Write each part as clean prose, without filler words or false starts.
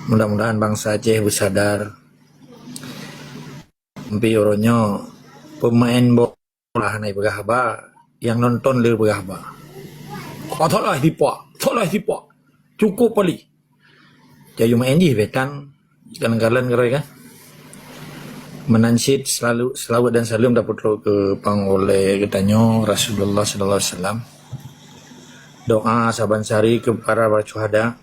Mudah-mudahan bangsa Aceh bersadar. Tapi orangnya pemain bola naik bergahaba, yang nonton le bergahaba. Oh, tolak tipu. Cukup pali. Jadi main je betan kadang-kadang keroi kan. Menansyid selalu dan salam dapat ke pang oleh katanya Rasulullah sallallahu alaihi wasallam. Doa saban sari ke para syuhada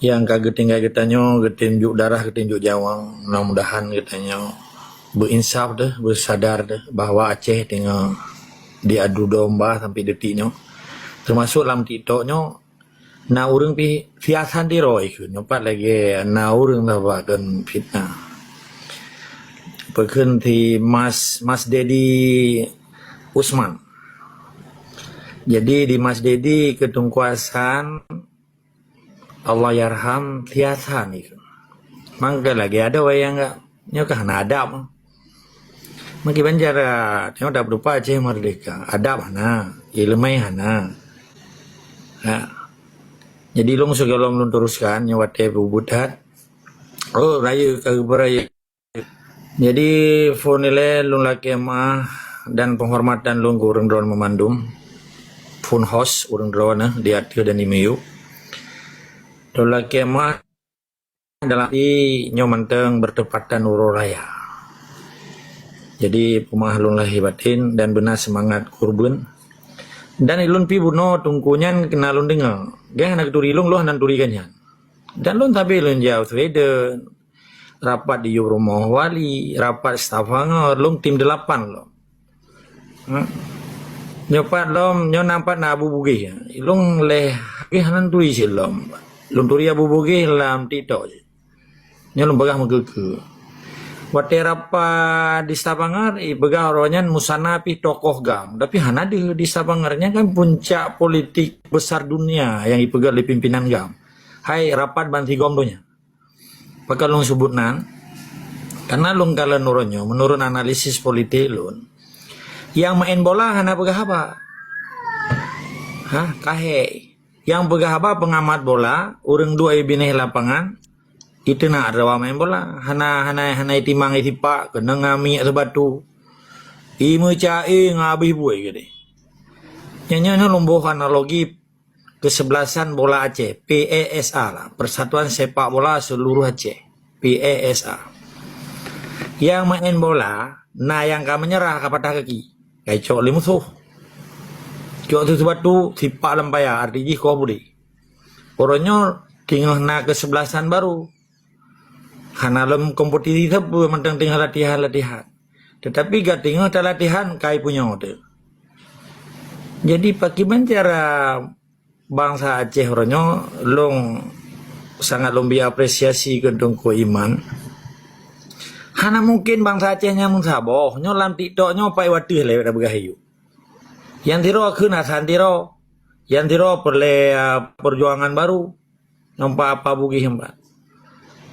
yang kagak tinggal katanya getinjuk darah getinjuk jawang, mudah-mudahan katanya berinsaf dah, bersadar dah bahawa Aceh tengah diadu domba sampai detiknya, termasuk dalam TikToknya na urang pi fiasan di roy ke nyopat lagi na urang dah bahkan fitnah perken ti Mas Dedi Usman. Jadi di Mas Dedi ketungkuasan Allah yarham fiasan itu. Mangga lagi ada yang enggak nyokah na adab. Maki banjara tengok dah berupa Aceh merdeka. Adab hana, ilmai hana. Nah, jadi long segalom long teruskan nyawate bubudat. Oh, raya beraya. Jadi fonile long laki mah dan penghormatan long urang drone memandum. Fun host urang drone di Atiu dan di Meyu. Long laki mah dalam i nyomanteng bertepatan uro raya. Jadi pemah long lahir batin dan benar semangat kurban. Dan ilun pi buno tungkunyan kena lun dengar. Dia nak turi long loh nan turi kanyan. Dan lun tapi lun jauh Sweden. Rapat di rumah wali, rapat staf hangar, lung tim 8 lo. Nyopat lom nyo nampak na Abu Bugih. Lung leh nan turi silom. Lun turi Abu Bugih lam TikTok. Nyo lung bagah megeke. Wate rapat di Stabangar, begah oronyan musana pi tokoh gam. Tapi hana di Stabangarnya kan puncak politik besar dunia yang ipegang di pimpinan gam. Hai rapat banti gom donya. Pakai long sebut nan, karena long kala nuronyo menurut analisis politik lun. Yang main bola hana begah apa? Kahe. Yang begah apa pengamat bola, urang dua ibineh lapangan. Itu nak rawa main bola hana timang itipak kena ngami atau batu imu cai ngabih buai gede nyanyi lomboh analogi kesebelasan bola Aceh PESA lah, Persatuan Sepak Bola Seluruh Aceh PESA. Yang main bola nah yang ka menyerah ka patah kaki kayak cok limusuh cok tu batu tipak lempaya artinya kau budi orangnya tinggal na kesebelasan baru. Karena dalam kompetisi itu mentang tinggal latihan. Tetapi gak tinggal latihan kai punya hotel. Jadi pakiban cara bangsa Aceh orangnya long sangat lombi apresiasi kendung ko iman. Hana mungkin bangsa Acehnya mun saboh nyo lam TikToknya pai watih le da begahayu. Yang tiro keun asan tiro. Yang tiro perle perjuangan baru. Nampak apa bugih mbak.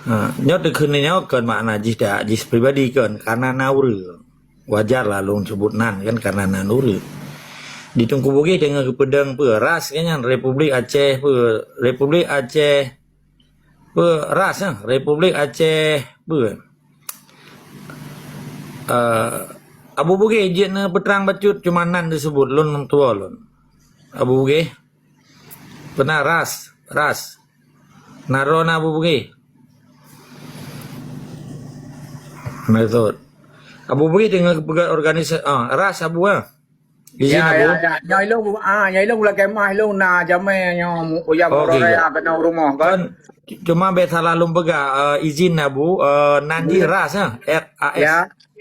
Nyot dekeunnya kan makna jis pribadi kan karena naure wajar lah long sebut nan kan karena naure ditungku boge dengan kepedang peras kan Republik Aceh Republik Aceh peras Republik Aceh Abu boge jena peterang bacut cuma nan disebut lon tua lon Abu boge pernah ras narona Abu boge metode Abu Bugis dengan organisasi ras Abu izin Abu nyai long la kemah long na jame nyo uyam raya kena rumah kan cuma beta lalu bega izin Abu nanti ras RAS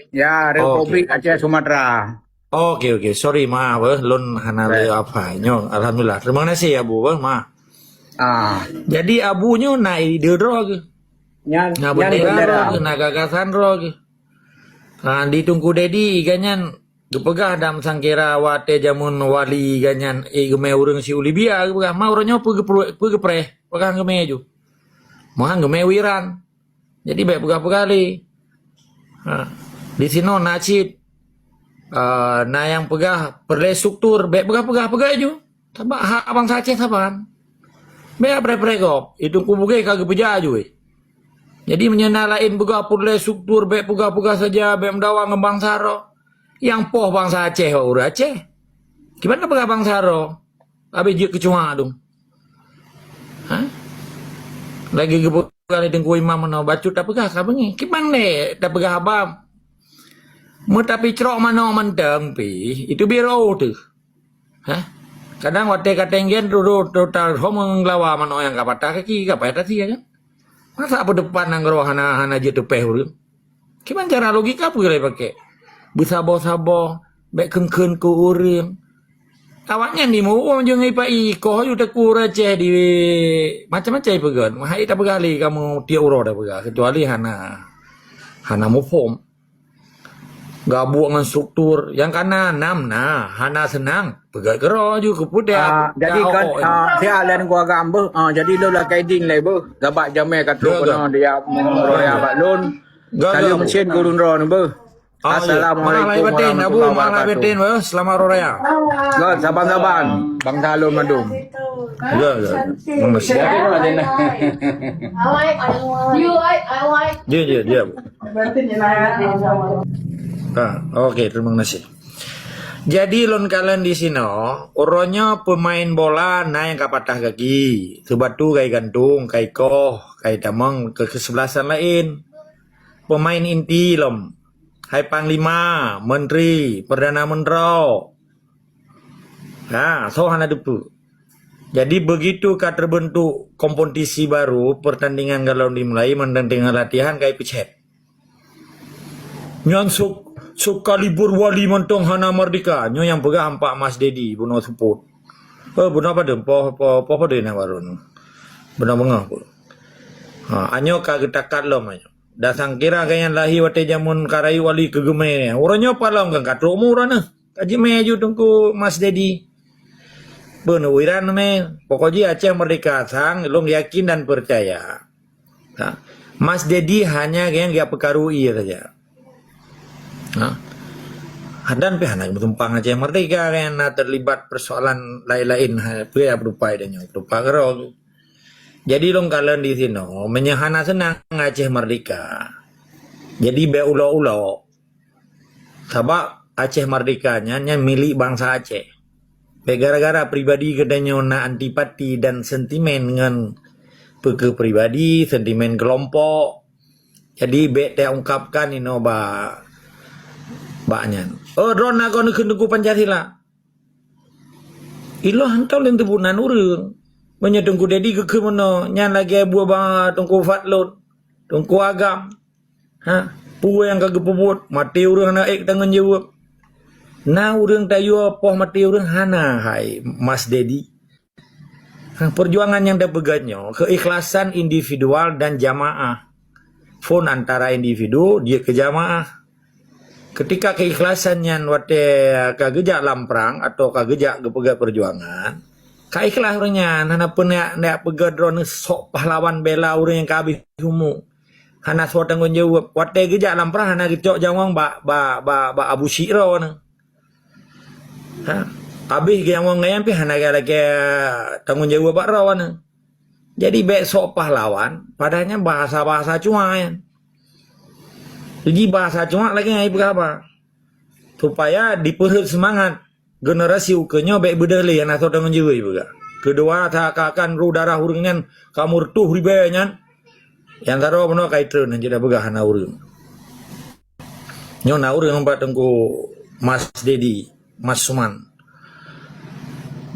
ya Republik Aceh Sumatera. Oke sorry maaf lon hanale apa nyo alhamdulillah terima kasih Abu maaf. Jadi abunya na ide drog na bendera na gagasan rog ditungku dedi ganyan gepegah dam sangkira wate jamun wali ganyan geme urang si ulibia gepegah mau ronyo pegepre pegang geme ju mohang geme wiran jadi baik pegah-pegali di sino nacid na yang pegah perle struktur baik pegah ju tabak hak abang Aceh taban Be pre-prekop. Itu kubuke kagak berjaju. Jadi menyenalain buka purle struktur be puga-puga saja be mendawa ngembang saro. Yang poh bangsa Aceh ura Aceh. Gimana buka bangsa saro? Abi je kecuma dong. Hah? Lagi gebukan itu ku imam no bacut tak pegah kabengi. Gimana le tak pegah abam. Mu tapi cerok mano menteng pi itu biro tu. Hah? Kadang wate katenggen dulu total homong lawa mano yang kapatah kaki kapatah sih kan. Masa apa depan nang hana je tepeh urang. Gimana cara logika apa boleh pakai? Bersabo-sabo bek keun ku urang. Awaknya ni mau jeung ipai ko yu tak Aceh di macam-macam pegan. Mahai tak begali kamu dia uro dah pega kecuali hana mufhum. Gabung dengan struktur yang kanan hana senang pegat gero ju kepudak. Jadi kan dia lain gua gambar. Jadi lo lah guiding le be. Gabak jamai kat lu kono dia mengoraya bak lun. Kali mesin gurun ro ne be. Assalamualaikum warahmatullahi wabarakatuh. Selamat raya. God, saban-saban. Bang Talon Madung. Ya. Makasih. You like, I like. Dia. Oke, terima kasih. Jadi lon kalian di sini, uronya pemain bola na yang kapatah kaki, sebatu kai gantung, kai koh, kai tamang ke kesebelasan lain. Pemain inti lom. Hai Panglima, Menteri, Perdana Menteri. So hana depu. Jadi begitu terbentuk kompetisi baru, pertandingan kalau dimulai mendandingan latihan kayak picet. Nyan suka libur wali mentong hana merdeka. Nyo yang pegang Pak Mas Dedi, buno support. Buno apa dem? Po de na warun. Buno bengah. Anyo kagetakat lo manyo. Dasang kira kayan lahi wate jamun karai wali kegeme. Orangnya palang kan katro murana. Kaji meju tungku Mas Dedi. Bener wiran me. Pokoknya Aceh merdeka sang long yakin dan percaya. Mas Dedi hanya kayan gak pekarui saja. Dan pihak bertumpang Aceh merdeka kayan terlibat persoalan lain-lain. Pihak berupaya dan berupa gerog. Jadi long kalian di sini menyahana senang Aceh merdeka. Jadi be ulo-ulo. Sebab Aceh merdekanya milik bangsa Aceh. Be gara-gara pribadi kedanya na antipati dan sentimen dengan peke pribadi, sentimen kelompok. Jadi be te ungkapkan ino baknya. Drone aku nunggu Pancasila. Ilo hantau leng tebunan urang. Banyak tungku Dedi ke mana nyan lagi buah bang tungku Fatlon tungku Agam puwe yang kagak pebut mati urang naik tangan jawab na urang tayo poh mati urang hana hai Mas Dedi. Perjuangan yang dah peganyo keikhlasan individual dan jamaah phone antara individu dia ke jamaah ketika keikhlasannya wate kagejak lamprang atau kagejak kepegat perjuangan kaiklah orangnya, hana pun nak pegadron sok pahlawan bela orang yang kabih humu. Hana sok tanggung jawab. Wate gejak lamprah hana gecok jawang ba Abu Syiro na. Abih jawang ngayam pi hana lagi tanggung jawab bak rawan. Jadi sok pahlawan, padahal bahasa cuma ya. Jadi bahasa cuma lagi ngai berapa? Supaya diperhut semangat. Generasi ukenya baik bedali yang atau dengan jiwa juga. Kedua tak akan ru darah uringan kamu tuh ribanya. Yang taruh mana kaitan yang tidak begahan urang. Nyo na urang empat tengku Mas Dedi, Mas Suman.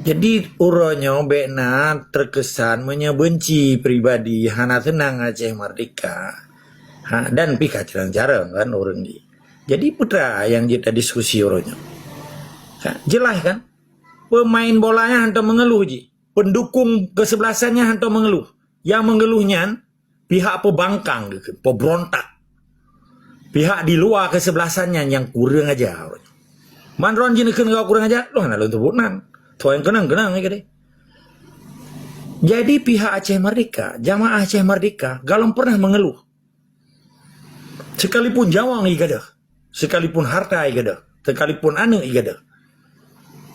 Jadi uronyo bekna terkesan menyebenci pribadi hana senang Aceh merdeka. Dan pika jarang-jarang kan orang ni. Jadi putra yang kita diskusi uronyo. Jelas kan? Pemain bolanya hantar mengeluh je. Pendukung kesebelasannya hantar mengeluh. Yang mengeluhnya pihak pembangkang, pemberontak. Pihak di luar kesebelasannya yang kurang aja. Manron jenis kena kurang aja. Loh, nak lu bunan. Tuan kenang aja deh. Jadi pihak Aceh Merdeka, jamaah Aceh Merdeka, galam pernah mengeluh. Sekalipun jawang igadah, sekalipun harta igadah, sekalipun anak igadah.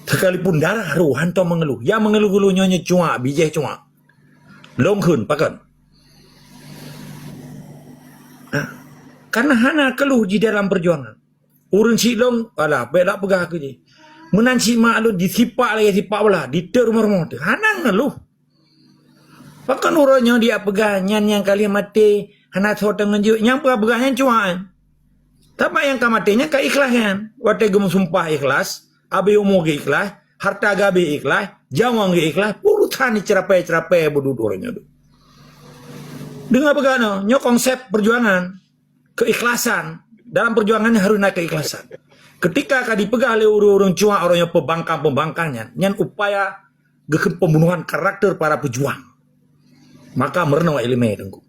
Sekalipun darah ruh hantar mengeluh. Yang mengeluh-geluh nyonya cuma, bijih cuma. Long khun pakan. Karena hana keluh di dalam perjuangan. Urun si long alah belak pegah ke je. Menan si mak lu disipak lagi sipak belah di rumah-rumah tu. Hana ngeluh. Pakan urunnya dia pegah nyan yang kali mati hana soteng ngejuk yang pegah yang cuan. Tapi yang kamatinya ke ikhlasan. Wate gem sumpah ikhlas, abi umur ge ikhlas, harta gabe ikhlas, jawang ge ikhlas, urutan ni cerapai bodut orangnya tu. Dengar pegah no, nyo konsep perjuangan, keikhlasan. Dalam perjuangannya harus naik keikhlasan. Ketika kadi pegah oleh orang cua orangnya pembangkang-pembangkangnya, nyan upaya geken pembunuhan karakter para pejuang. Maka merenau ilmu tengku.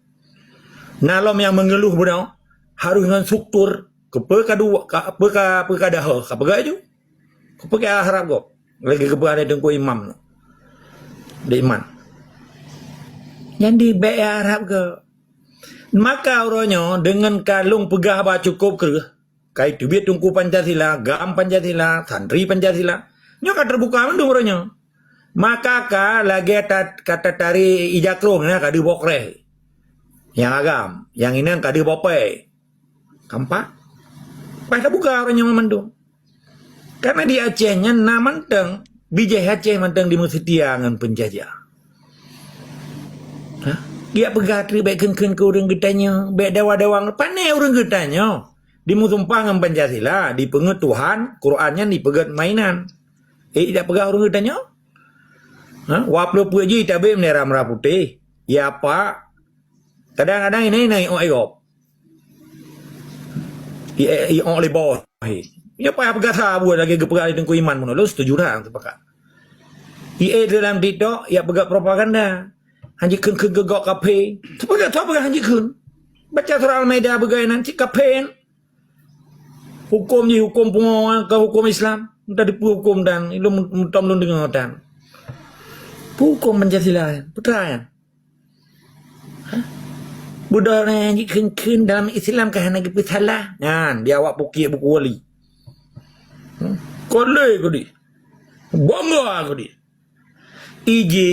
Nalom yang mengeluh benau harus dengan struktur kepekadua kepekadah kapega ju. Kepeka haragop. Lagi kepada tengku imam. De iman. Yang di be Arab ke. Maka orangnya dengan kalung pegah ba cukup ke kai tubit tungku Pancasila, gam Pancasila, santri Pancasila. Nyo ka terbuka mendung orangnya. Maka ka lagi kata tari ijakro na ka di bokre. Yang agam, yang ini ka di bope. Kampak. Pai buka orangnya memandung. Karena di Acehnya na manteng, bijai Aceh manteng di Musetia ngan penjajah. Hah? Dia pegatri baik ken ke orang getanya, baik dawa-dawang panai orang getanya. Di musumpah dengan Pancasila, di pengetuhan, Qurannya di pegat mainan. Tidak pegah orang getanya? Waplo puji tabe merah merah putih. Ya apa? Kadang-kadang ini naik ayop. I oleh bawah. Ya apa pegat sabu lagi kepegat tengku iman mono. Lu setuju dah tepakat. Dalam TikTok ya pegat propaganda. Hanji kun gegok kape. Sebagai tahu bagai hanji kun. Baca surah Al-Maidah bagai nanti kapen. Hukum je hukum pengawan ke hukum Islam. Entah dihukum dan itu mutam lun dengan dan. Hukum Pancasila. Betul kan? Budak hanji kun dalam Islam ke hanagi salah. Nan dia awak buki buku wali. Kolej ko di. Bangga ko di. Iji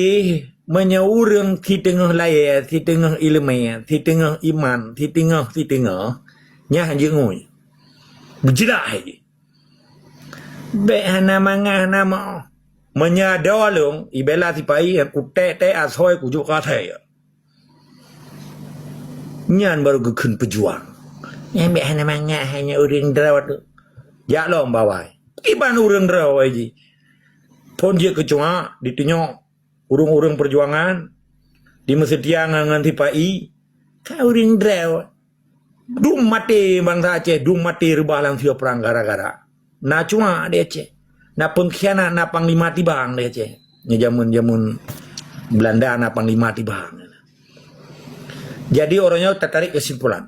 menyaurang di tengah layar, di tengah ilmu, di tengah iman, di tengah nya hanya ngui. Berjelas aja. Behana mangah nama menyadalung ibela tipai ku te asoi ku juga saya. Nyan baru gekun pejuang. Yang behana mangah hanya orang derawat tu. Ya lo bawai. Iban orang derawat aja. Pon je kecua ditunjuk urung-urung perjuangan di Mesetia ngan tipai ka uring drew dum mati bangsa Aceh dum mati rebah lang sia perang gara-gara na cuma di Aceh na pengkhianat na panglima tibang di Aceh nya jamun Belanda na panglima tibang. Jadi orangnya tertarik kesimpulan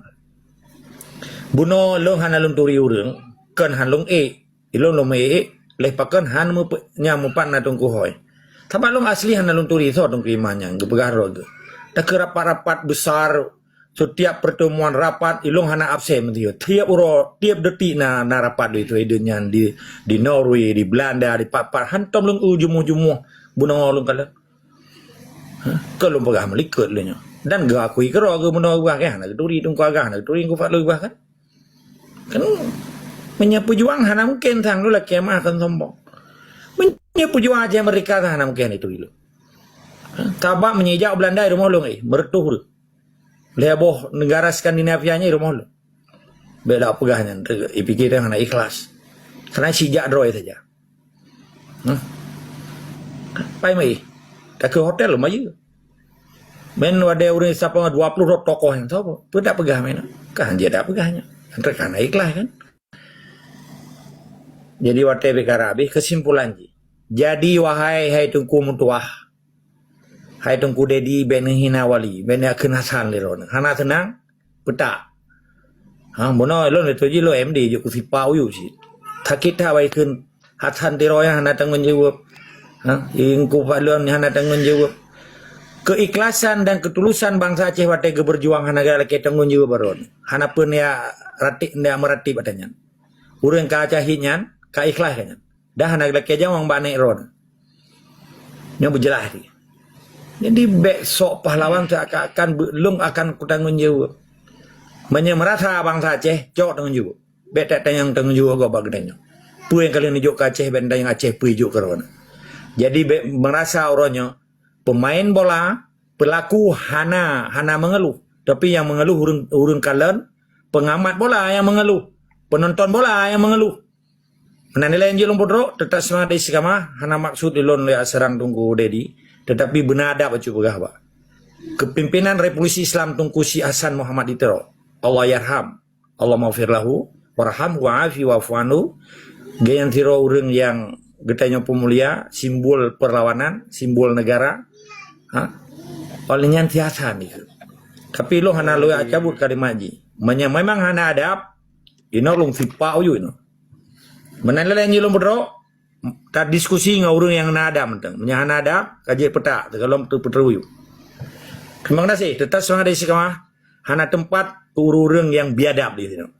buno long hanalung turi urang kan hanlung ilong lo me leh pakan han mu nya mu pan na tungku hoy. Tapi long asli hana long turi so tong imannya gebegaro ge. Tak rapat-rapat besar setiap pertemuan rapat ilong hana absen dia. Tiap tiap detik na rapat itu idenya di Norway, di Belanda, di papar hantom long ujung-ujung bunong long kala. Kalau pegah melikut le nya. Dan ga akui kero ge bunong gua ke hana turi tong agah hana turi ku fat lu bah kan. Kan menyapu juang hana mungkin sang lu lah kemah kan sombong. Menyapu juang aja mereka hana mungkin itu dulu. Tabak menyejak Belanda di rumah lu mertuh. Leboh negara Skandinavianya di rumah lu. Beda pegahnya, pikir hana ikhlas. Karena sijak droy saja. Pai mai. Tak ke hotel lu maju. Men ada orang siapa 20 tokoh yang tahu. Tidak pegah mana. Kan dia tak pegahnya. Karena ikhlas kan. Jadi wate bekarabi kesimpulan ji. Jadi wahai hai tungku mutuah. Hai tungku dedi ben hina wali, ben akeun hasan liron. Hana tenang peta. Bono lo itu ji lo MD ju ku sipa uyu si. Takit ha wai keun hasan tiroya hana tanggung jawab. Ing ku falon hana tanggung jawab. Keikhlasan dan ketulusan bangsa Aceh wate berjuang hana gara ke tanggung jawab baron. Hana pun ya ratik ndak merati badannya. Urang ka Acahinyan ka ikhlas kan. Dah hana gara ke jawang bane ron. Nya berjelas dia. Jadi besok pahlawan akan belum akan kutanggung jawab. Merasa bangsa Aceh jauh tanggung jawab. Bet tak yang tanggung jawab gak bagainya. Pu yang kalian hijuk ke Aceh, benda yang Aceh pu hijuk ke Rona. Jadi merasa orangnya pemain bola pelaku hana mengeluh. Tapi yang mengeluh urun kalian pengamat bola yang mengeluh, penonton bola yang mengeluh. Menanilai yang jelum bodro tetap semangat di sikama hana maksud dilon le serang tunggu dedi, tetapi benar ada baca begah ba. Kepimpinan Revolusi Islam tungku si Hasan Muhammad Itero. Allah yarham, Allah maghfir lahu, warham wa'afi wa'fu'anu. Gayan tiro urang yang getanya pemulia, simbol perlawanan, simbol negara. Oleh nyantiasa nih. Tapi lo hana lo cabut kalimaji. Memang hana adab. Ino long fipa uyu ino. Menanilai yang berdro. Tak diskusi dengan orang yang hana adab. Hana adab. Kaji peta. Kalau tu peteruyu. Terima kasih. Tetap semangat dari sekamah. Hana tempat orang yang biadab di sini.